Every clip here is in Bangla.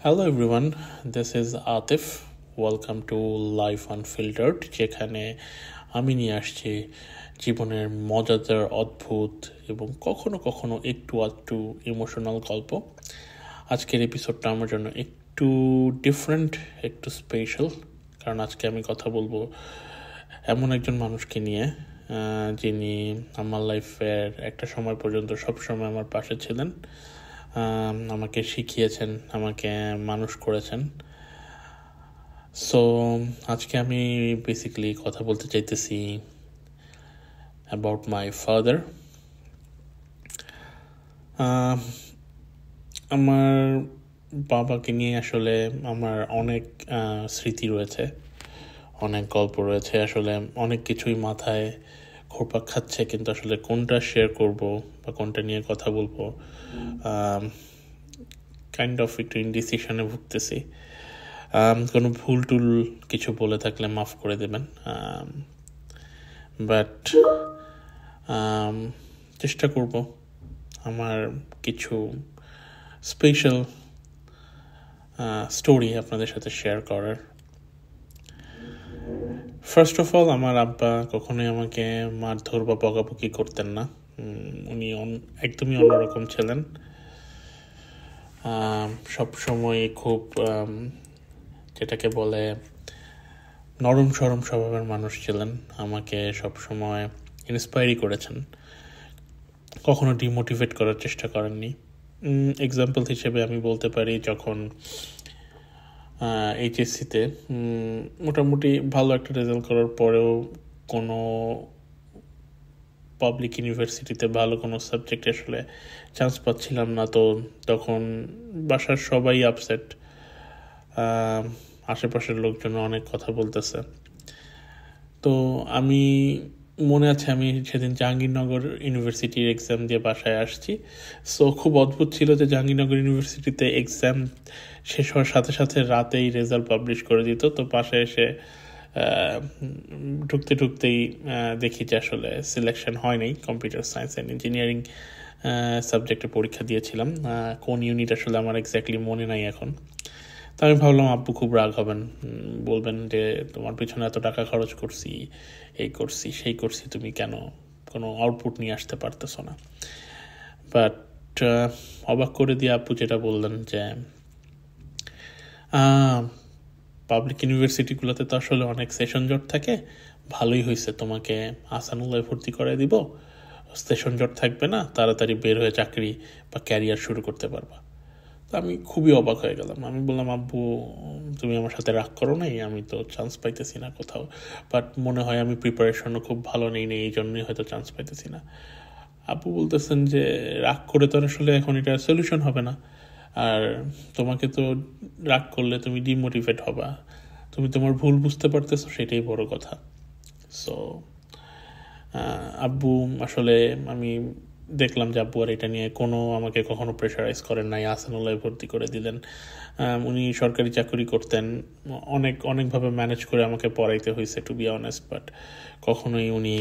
Hello everyone, this is Atif. Welcome to Life Unfiltered, যেখানে আমি নিয়ে আসছি জীবনের মজাদার, অদ্ভুত এবং কখনো কখনো একটু আধটু ইমোশনাল গল্প। আজকের এপিসোডটা আমার জন্য একটু ডিফারেন্ট, একটু স্পেশাল, কারণ আজকে আমি কথা বলবো এমন একজন মানুষকে নিয়ে যিনি আমার লাইফের একটা সময় পর্যন্ত সবসময় আমার পাশে ছিলেন, আমাকে শিখিয়েছেন, আমাকে মানুষ করেছেন। সো আজকে আমি বেসিক্যালি কথা বলতে চাইতেছি অ্যাবাউট মাই ফাদার। আমার বাবাকে নিয়ে আসলে আমার অনেক স্মৃতি রয়েছে, অনেক গল্প রয়েছে, আসলে অনেক কিছুই মাথায় ঘুরপাক খাচ্ছে, কিন্তু আসলে কোনটা শেয়ার করব বা কোনটা নিয়ে কথা বলবো কাইন্ড অফ একটু ইনডিসিশনে ভুগতেছি। কোনো ভুল টুল কিছু বলে থাকলে মাফ করে দেবেন, বাট চেষ্টা করব আমার কিছু স্পেশাল স্টোরি আপনাদের সাথে শেয়ার করার। ফার্স্ট অফ অল, আমার আব্বা কখনোই আমাকে মারধর বা বকাবকি করতেন না। উনি একদমই অন্যরকম ছিলেন। সবসময় খুব যেটাকে বলে নরম সরম স্বভাবের মানুষ ছিলেন। আমাকে সবসময় ইন্সপায়ারই করেছেন, কখনো ডিমোটিভেট করার চেষ্টা করেননি। এক্সাম্পল হিসেবে আমি বলতে পারি, যখন এইচএসসিতে মোটামুটি ভালো একটা রেজাল্ট করার পরেও কোনো পাবলিক ইউনিভার্সিটিতে ভালো কোনো সাবজেক্টে আসলে চান্স পাচ্ছিলাম না, তো তখন বাসার সবাই আপসেট, আশেপাশের লোকজন অনেক কথা বলতেছে। তো আমি মনে আছে, আমি সেদিন জাহাঙ্গীরনগর ইউনিভার্সিটির এক্সাম দিয়ে বাসায় আসছি। সো খুব অদ্ভুত ছিল যে জাহাঙ্গীরনগর ইউনিভার্সিটিতে এক্সাম শেষ হওয়ার সাথে সাথে রাতেই রেজাল্ট পাবলিশ করে দিত। তো বাসায় এসে ঢুকতেই দেখি যে আসলে সিলেকশন হয় নাই। কম্পিউটার সায়েন্স অ্যান্ড ইঞ্জিনিয়ারিং সাবজেক্টে পরীক্ষা দিয়েছিলাম, কোন ইউনিট আসলে আমার এক্স্যাক্টলি মনে নাই এখন। তো আমি ভাবলাম আব্বু খুব রাগ হবেন, বলবেন যে তোমার পিছনে এত টাকা খরচ করছি, এই করছি সেই করছি, তুমি কেন কোনো আউটপুট নিয়ে আসতে পারতেছো না। বাট অবাক করে দিয়ে আব্বু যেটা বললেন যে পাবলিক ইউনিভার্সিটিগুলোতে তো আসলে অনেক সেশন জট থাকে, ভালোই হয়েছে তোমাকে আসানুল্লায় ভর্তি করে দিব, সেশন জট থাকবে না, তাড়াতাড়ি বের হয়ে চাকরি বা ক্যারিয়ার শুরু করতে পারবা। তো আমি খুবই অবাক হয়ে গেলাম। আমি বললাম, আব্বু তুমি আমার সাথে রাগ করো নাই, আমি তো চান্স পাইতেছি না কোথাও, বাট মনে হয় আমি প্রিপারেশনও খুব ভালো নেই, এই জন্যই হয়তো চান্স পাইতেছি না। আব্বু বলতেছেন যে রাগ করে তো আসলে এখন এটা সলিউশন হবে না, আর তোমাকে তো রাগ করলে তুমি ডিমোটিভেট হবা, তুমি তোমার ভুল বুঝতে পারতেছো, সেটাই বড় কথা। সো আব্বু আসলে, আমি দেখলাম যে আব্বু আর এটা নিয়ে আমাকে কখনো প্রেশারাইজ করেন নাই, আসানুল্লাহ ভর্তি করে দিলেন। উনি সরকারি চাকরি করতেন, অনেকভাবে ম্যানেজ করে আমাকে পড়াইতে হয়েছে, টু বি অনেস্ট। বাট কখনোই উনি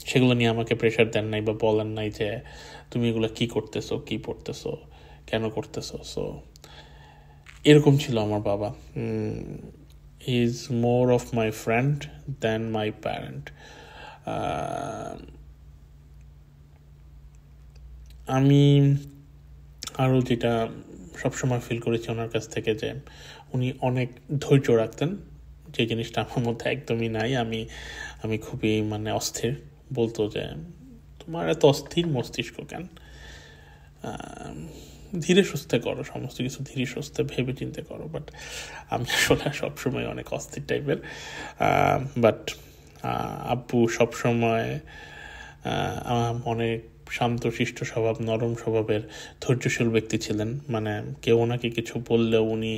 সেগুলো নিয়ে আমাকে প্রেশার দেন নাই বা বলেন নাই যে তুমি এগুলো কি করতেছো, কি পড়তেছো, কেন করতেছো। সো এরকম ছিল আমার বাবা। He is more of my friend than my parent. আমি আরও যেটা সবসময় ফিল করেছি ওনার কাছ থেকে, যে উনি অনেক ধৈর্য রাখতেন, যে জিনিসটা আমার মধ্যে একদমই নাই। আমি খুবই অস্থির। বলতো যে তোমার এত অস্থির মস্তিষ্ক কেন, ধীরে সুস্থে করো, সমস্ত কিছু ধীরে সুস্থে ভেবে চিন্তে করো। বাট আমি আসলে সবসময় অনেক অস্থির টাইপের। বাট আব্বু সবসময় অনেক শান্তশিষ্ট স্বভাব, নরম স্বভাবের, ধৈর্যশীল ব্যক্তি ছিলেন। কেউ ওনাকে কিছু বললেও উনি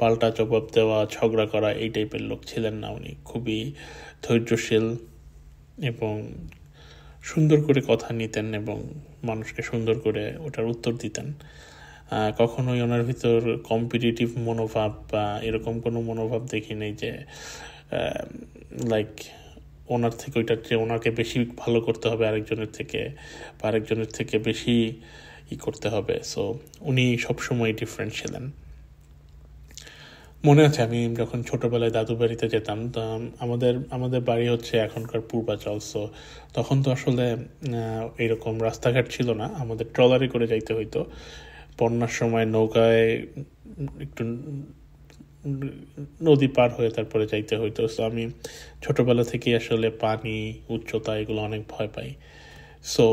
পাল্টা জবাব দেওয়া, ঝগড়া করা, এই টাইপের লোক ছিলেন না। উনি খুবই ধৈর্যশীল এবং সুন্দর করে কথা নিতেন এবং মানুষকে সুন্দর করে ওটার উত্তর দিতেন। কখনোই ওনার ভিতর কম্পিটিটিভ মনোভাব বা এরকম কোনো মনোভাব দেখি নেই যে লাইক ওনার থেকে ওনাকে বেশি ভালো করতে হবে আরেকজনের থেকে, বা আরেকজনের থেকে বেশি করতে হবে। সো উনি সবসময় ডিফারেন্ট ছিলেন। মনে আছে আমি যখন ছোটোবেলায় দাদু বাড়িতে যেতাম, তো আমাদের আমাদের বাড়ি হচ্ছে এখনকার পূর্বাচল। সো তখন তো আসলে এইরকম রাস্তাঘাট ছিল না, আমাদের ট্রলারে করে যাইতে হইতো। বন্যার সময় নৌকায় একটু নদী পার হয়ে তারপরে যাইতে হইতো। সো আমি ছোটোবেলা থেকেই আসলে পানি, উচ্চতা এগুলো অনেক ভয় পাই। সো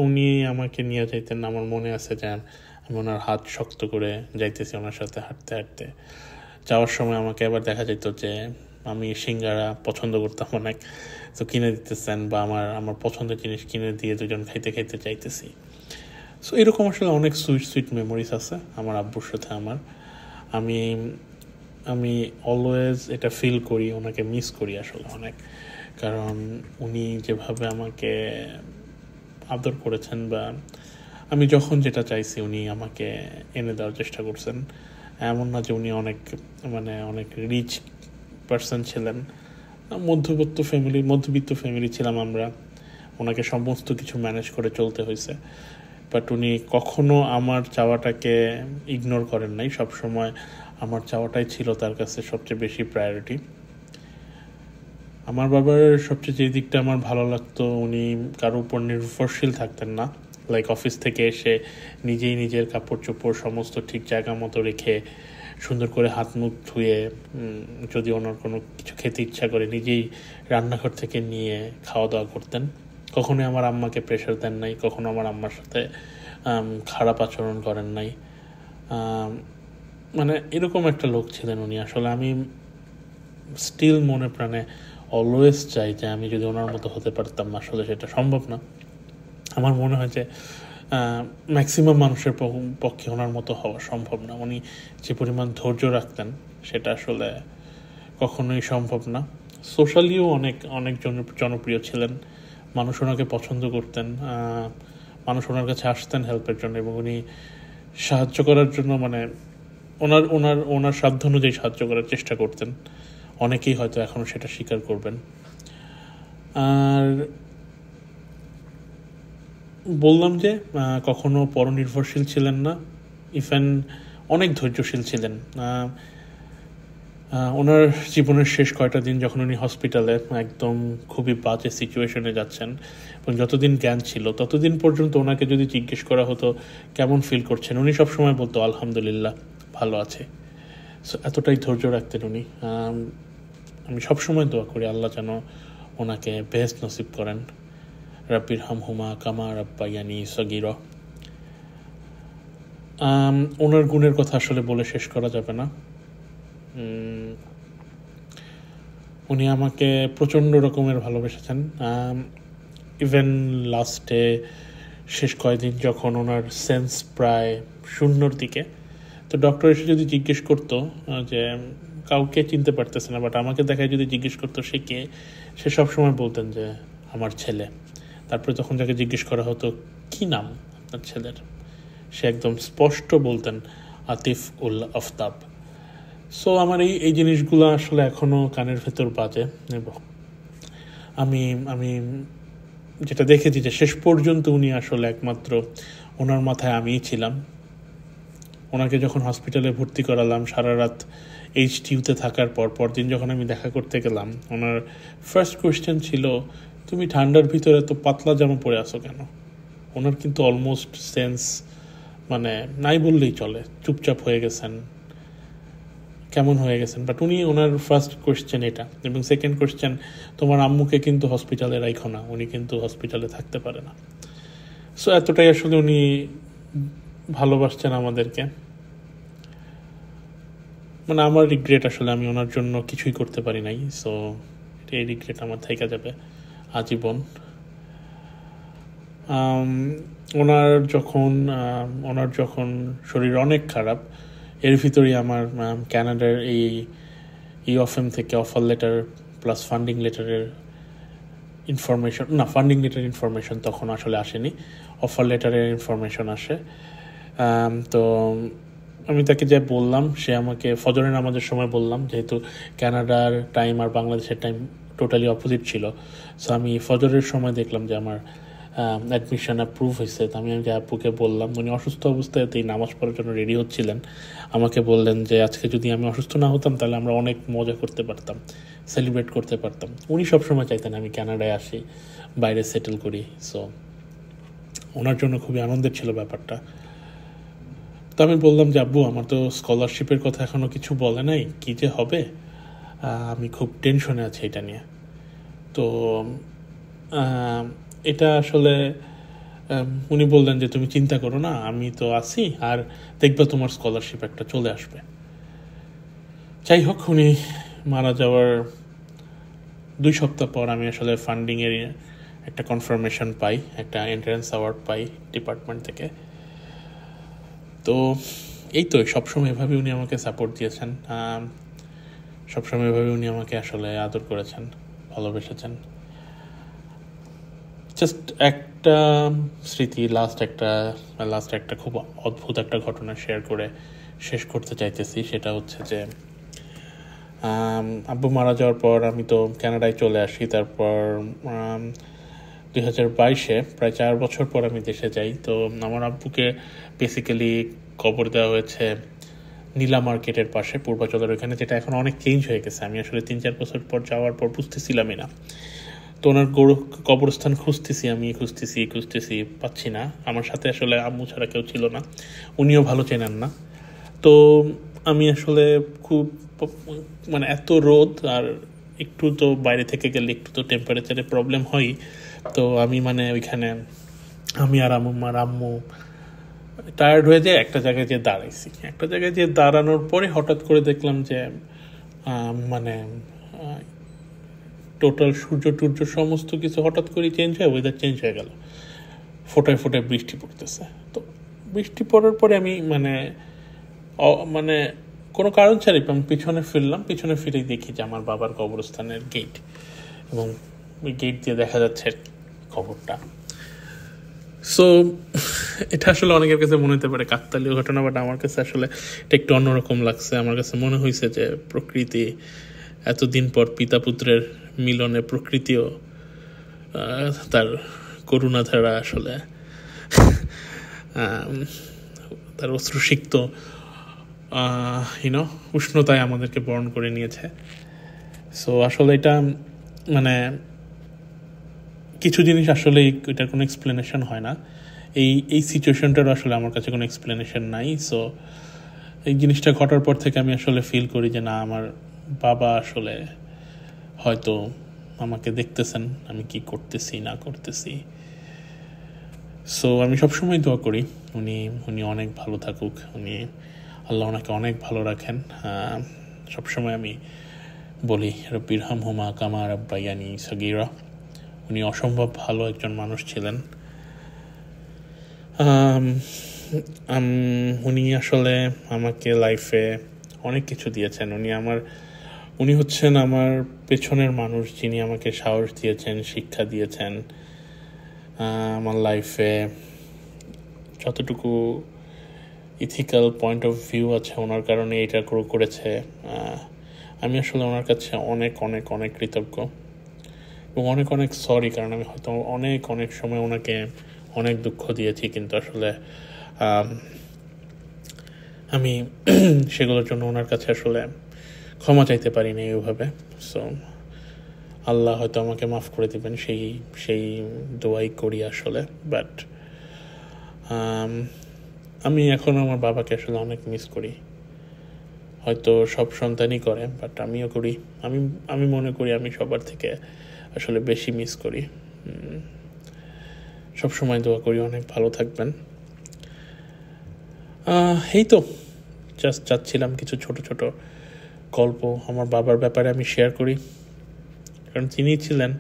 উনি আমাকে নিয়ে যাইতেন। আমার মনে আছে যে আমি ওনার হাত শক্ত করে যাইতেছি ওনার সাথে হাঁটতে হাঁটতে। যাওয়ার সময় আমাকে আবার দেখা যেত যে আমি সিঙ্গারা পছন্দ করতাম অনেক, তো কিনে দিতেছেন, বা আমার আমার পছন্দের জিনিস কিনে দিয়ে দুজন খাইতে খাইতে চাইতেছি। সো এরকম আসলে অনেক সুইট সুইট মেমোরিজ আছে আমার আব্বুর সাথে আমার। আমি আমি অলওয়েজ এটা ফিল করি, ওনাকে মিস করি আসলে অনেক। কারণ উনি যেভাবে আমাকে আদর করেছেন, বা আমি যখন যেটা চাইছি উনি আমাকে এনে দেওয়ার চেষ্টা করছেন। এমন না যে উনি অনেক রিচ পার্সন ছিলেন, মধ্যবিত্ত ফ্যামিলি ছিলাম আমরা, ওনাকে সমস্ত কিছু ম্যানেজ করে চলতে হয়েছে। বাট উনি কখনো আমার চাওয়াটাকে ইগনোর করেন নাই, সবসময় আমার চাওয়াটাই ছিল তার কাছে সবচেয়ে বেশি প্রায়োরিটি। আমার বাবার সবচেয়ে যে দিকটা আমার ভালো লাগতো, উনি কারোর উপর নির্ভরশীল থাকতেন না। লাইক অফিস থেকে এসে নিজেই নিজের কাপড় চোপড় সমস্ত ঠিক জায়গা মতো রেখে সুন্দর করে হাত মুখ ধুয়ে, যদি ওনার কোনো কিছু খেতে ইচ্ছা করে নিজেই রান্নাঘর থেকে নিয়ে খাওয়া দাওয়া করতেন। কখনোই আমার আম্মাকে প্রেশার দেন নাই, কখনো আমার আম্মার সাথে খারাপ আচরণ করেন নাই। এরকম একটা লোক ছিলেন উনি। আসলে আমি স্টিল মনে প্রাণে অলওয়েজ চাই যে আমি যদি ওনার মতো হতে পারতাম। আসলে সেটা সম্ভব না। আমার মনে হয় যে ম্যাক্সিমাম মানুষের পক্ষে ওনার মতো হওয়া সম্ভব না। উনি যে পরিমাণ ধৈর্য রাখতেন সেটা আসলে কখনোই সম্ভব না। সোশ্যালিও অনেক অনেক জনপ্রিয় ছিলেন, মানুষ ওনাকে পছন্দ করতেন, মানুষ ওনার কাছে আসতেন হেল্পের জন্য, এবং উনি সাহায্য করার জন্য ওনার ওনার ওনার সাধ্য অনুযায়ী সাহায্য করার চেষ্টা করতেন। অনেকেই হয়তো এখনও সেটা স্বীকার করবেন। আর বললাম যে কখনো পরনির্ভরশীল ছিলেন না, ইভেন অনেক ধৈর্যশীল ছিলেন। ওনার জীবনের শেষ কয়টা দিন যখন উনি হসপিটালে একদম খুবই বাজে সিচুয়েশনে যাচ্ছেন, এবং যতদিন জ্ঞান ছিল ততদিন পর্যন্ত ওনাকে যদি জিজ্ঞেস করা হতো কেমন ফিল করছেন, উনি সবসময় বলতো আলহামদুলিল্লাহ, ভালো আছে। সো এতটাই ধৈর্য রাখতেন উনি। আমি সবসময় দোয়া করি আল্লাহ যেন ওনাকে বেহেশত নসিব করেন। রাব্বির হামহুমা কামা রাব্বায়ানি সগীরা। ওনার গুণের কথা আসলে বলে শেষ করা যাবে না। উনি আমাকে প্রচণ্ড রকমের ভালোবেসেছেন। ইভেন লাস্টে শেষ কয়েকদিন যখন ওনার সেন্স প্রায় শূন্যর দিকে, তো ডক্টর এসে যদি জিজ্ঞেস করতো যে কাউকে চিনতে পারতেছে না, বাট আমাকে দেখায় যদি জিজ্ঞেস করতো সে কে, সে সবসময় বলতেন যে আমার ছেলে। তারপরে তখন যাকে জিজ্ঞেস করা হতো কি নাম আপনার ছেলের, সে একদম স্পষ্ট বলতেন আতিফ উল আফতাব। সো আমার এই জিনিসগুলো আসলে এখনও কানের ভেতর বাজে, এবং আমি আমি যেটা দেখেছি যে শেষ পর্যন্ত উনি আসলে একমাত্র ওনার মাথায় আমিই ছিলাম। ওনাকে যখন হসপিটালে ভর্তি করালাম, সারা রাত HTUতে থাকার পরদিন যখন আমি দেখা করতে গেলাম, ওনার ফার্স্ট কোয়েশ্চেন ছিল তুমি ঠান্ডার ভিতরে তো পাতলা জামা পরে আসো কেন। ওনার কিন্তু অলমোস্ট সেন্স নাই বললেই চলে, চুপচাপ হয়ে গেছেন, কেমন হয়ে গেছেন। বাট উনি ওনার ফার্স্ট কোয়েশ্চেন এটা, এবং সেকেন্ড কোয়েশ্চেন তোমার আম্মুকে কিন্তু হসপিটালে রাখো না, উনি কিন্তু হসপিটালে থাকতে পারে না। সো এতটাই আসলে উনি ভালোবাসছেন আমাদেরকে। আমার রিগ্রেট আসলে আমি ওনার জন্য কিছুই করতে পারি নাই। সো এই রিগ্রেট আমার থেকে যাবে আজীবন। ওনার যখন শরীর অনেক খারাপ, এর ভিতরেই আমার ক্যানাডার এই অফএম থেকে অফার লেটার প্লাস ফান্ডিং লেটারের ইনফরমেশন তখন আসলে আসেনি, অফার লেটারের ইনফরমেশন আসে। তো আমি তাকে যা বললাম, সে আমাকে ফজরের নামাজের সময় বললাম, যেহেতু ক্যানাডার টাইম আর বাংলাদেশের টাইম টোটালি অপোজিট ছিল। সো আমি ফজরের সময় দেখলাম যে আমার অ্যাডমিশন অ্যাপ্রুভ হয়েছে। তো আমি আব্বুকে বললাম, উনি অসুস্থ অবস্থায় এই নামাজ পড়ার জন্য রেডি হচ্ছিলেন। আমাকে বললেন যে আজকে যদি আমি অসুস্থ না হতাম তাহলে আমরা অনেক মজা করতে পারতাম, সেলিব্রেট করতে পারতাম। উনি সবসময় চাইতেন আমি কানাডায় আসি, বাইরে সেটেল করি। সো ওনার জন্য খুবই আনন্দের ছিল ব্যাপারটা। তো আমি বললাম যে আব্বু, আমার তো স্কলারশিপের কথা এখনও কিছু বলে নাই, কী যে হবে, আমি খুব টেনশনে আছি এটা নিয়ে। তো এটা আসলে উনি বললেন যে তুমি চিন্তা করো না, আমি তো আছি, আর দেখবে তোমার স্কলারশিপ একটা চলে আসবে। যাই হোক, উনি মারা যাওয়ার 2 সপ্তাহ পর আমি আসলে ফান্ডিংয়ের একটা কনফার্মেশন পাই, একটা এন্ট্রান্স অ্যাওয়ার্ড পাই ডিপার্টমেন্ট থেকে। তো এই তো সবসময় এভাবে উনি আমাকে সাপোর্ট দিয়েছেন, সবসময় এভাবে উনি আমাকে আসলে আদর করেছেন, ভালোবেসেছেন। জাস্ট একটা স্মৃতি, লাস্ট একটা খুব অদ্ভুত একটা ঘটনা শেয়ার করে শেষ করতে চাইতেছি। সেটা হচ্ছে যে আব্বু মারা যাওয়ার পর আমি তো কানাডায় চলে আসি। তারপর 2022-এ প্রায় 4 বছর পর আমি দেশে যাই। তো আমার আব্বুকে বেসিক্যালি কবর দেওয়া হয়েছে নীলা মার্কেটের পাশে, পূর্বাচলের ওইখানে, যেটা এখন অনেক চেঞ্জ হয়ে গেছে। আমি আসলে 3-4 বছর পর যাওয়ার পর বুঝতেছিলামই না। তো ওনার কবরস্থান খুঁজতেছি, পাচ্ছি না। আমার সাথে আসলে আম্মু ছাড়া কেউ ছিল না, উনিও ভালো চেনেন না। তো আমি আসলে খুব মানে এত রোদ, আর একটু তো বাইরে থেকে গেলে একটু তো টেম্পারেচারে প্রবলেম হয়। তো আমি মানে ওইখানে আমি আর আম্মু টায়ার্ড হয়ে যায়, একটা জায়গায় যেয়ে দাঁড়াইছি। একটা জায়গায় যেয়ে দাঁড়ানোর পরে হঠাৎ করে দেখলাম যে মানে টোটাল সূর্য টূর্য সমস্ত কিছু হঠাৎ করে চেঞ্জ হয়, ওয়েদার চেঞ্জ হয়ে গেল, ফোটায় ফোটায় বৃষ্টি পড়তেছে। তো বৃষ্টি পড়ার পরে আমি মানে কোনো কারণ ছাড়াই আমি পিছনে ফিরেই দেখি যে আমার বাবার কবরস্থানের গেট, এবং ওই গেট দিয়ে দেখা যাচ্ছে খবরটা। সো এটা আসলে অনেকের কাছে মনে হতে পারে কাকতালীয় ঘটনা, বাট আমার কাছে আসলে এটা একটু অন্যরকম লাগছে। আমার কাছে মনে হয়েছে যে প্রকৃতি এতদিন পর পিতা পুত্রের মিলনে প্রকৃতিও তার করুণাধারা আসলে তার অশ্রুসিক্ত উষ্ণতায় আমাদেরকে বরণ করে নিয়েছে। সো আসলে এটা মানে কিছু জিনিস আসলে এটার কোনো এক্সপ্লেনেশন হয় না। এই সিচুয়েশনটার আসলে আমার কাছে কোনো এক্সপ্লেনেশন নাই। সো এই জিনিসটা ঘটার পর থেকে আমি আসলে ফিল করি যে না, আমার বাবা আসলে হয়তো আমাকে দেখতেছেন আমি কি করতেছি না করতেছি। সো আমি সবসময় দোয়া করি উনি অনেক ভালো থাকুক, আল্লাহ ওনাকে অনেক ভালো রাখেন। সবসময় আমি বলি রব্বির হামহুমা কামা রাব্বায়ানি সগীরা। উনি অসম্ভব ভালো একজন মানুষ ছিলেন। উনি আসলে আমাকে লাইফে অনেক কিছু দিয়েছেন। উনি হচ্ছেন আমার পেছনের মানুষ, যিনি আমাকে সাহস দিয়েছেন, শিক্ষা দিয়েছেন। আমার লাইফে যতটুকু ইথিক্যাল পয়েন্ট অফ ভিউ আছে ওনার কারণে এটা করেছে। আমি আসলে ওনার কাছে অনেক অনেক অনেক কৃতজ্ঞ এবং অনেক অনেক সরি, কারণ আমি হয়তো অনেক সময় ওনাকে অনেক দুঃখ দিয়েছি, কিন্তু আসলে আমি সেগুলোর জন্য ওনার কাছে আসলে ক্ষমা চাইতে পারিনি এইভাবে। সো আল্লাহ হয়তো আমাকে মাফ করে দেবেন, সেই দোয়াই করি আসলে। বাট আমি এখন আমার বাবাকে আসলে অনেক মিস করি। হয়তো সব সন্তানই করে, বাট আমিও করি। আমি মনে করি আমি সবার থেকে আসলে বেশি মিস করি। সব সময় দোয়া করি অনেক ভালো থাকবেন। এই তো জাস্ট চাচ্ছিলাম কিছু ছোট ছোট গল্প আমার বাবার ব্যাপারে আমি শেয়ার করি, কারণ তিনি ছিলেন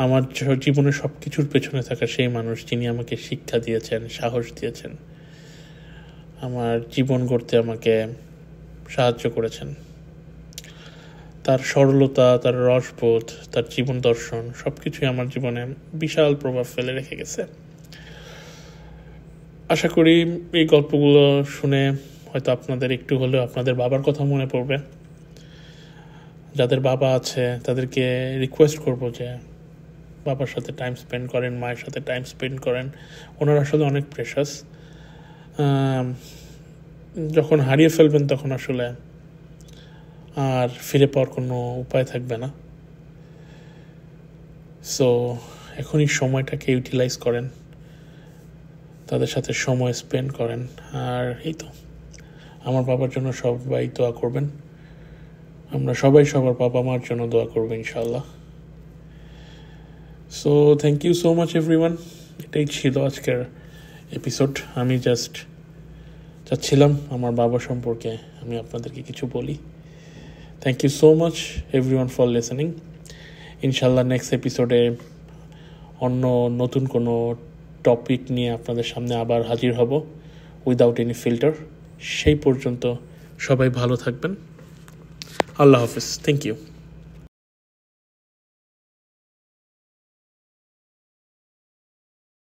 আমার জীবনের সব কিছুর পেছনে থাকা সেই মানুষ যিনি আমাকে শিক্ষা দিয়েছেন, সাহস দিয়েছেন, আমার জীবন গড়তে আমাকে সাহায্য করেছেন। তার সরলতা, তার রসবোধ, তার জীবন দর্শন সব কিছুই আমার জীবনে বিশাল প্রভাব ফেলে রেখে গেছে। আশা করি এই গল্পগুলো শুনে হয়তো আপনাদের একটু হলেও আপনাদের বাবার কথা মনে পড়বে। যাদের বাবা আছে তাদেরকে রিকোয়েস্ট করব যে বাবার সাথে টাইম স্পেন্ড করেন, মায়ের সাথে টাইম স্পেন্ড করেন। ওনারা আসলে অনেক প্রেশাস। যখন হারিয়ে ফেলবেন তখন আসলে আর ফিরে পাওয়ার কোনো উপায় থাকবে না। সো এখনই সময়টাকে ইউটিলাইজ করেন, তাদের সাথে সময় স্পেন্ড করেন। আর এই তো, আমার বাবার জন্য সবাই দোয়া করবেন। আমরা সবাই সবার বাবা মার জন্য দোয়া করবো ইনশাল্লাহ। So thank you so much everyone. এটাই ছিল আজকের এপিসোড। আমি জাস্ট চাচ্ছিলাম আমার বাবা সম্পর্কে আমি আপনাদেরকে কিছু বলি। Thank you so much everyone for listening. ইনশাল্লাহ নেক্সট এপিসোডে অন্য নতুন কোনো টপিক নিয়ে আপনাদের সামনে আবার হাজির হব, উইদাউট এনি ফিল্টার। সেই পর্যন্ত সবাই ভালো থাকবেন। আল্লাহ হাফিজ। Thank you.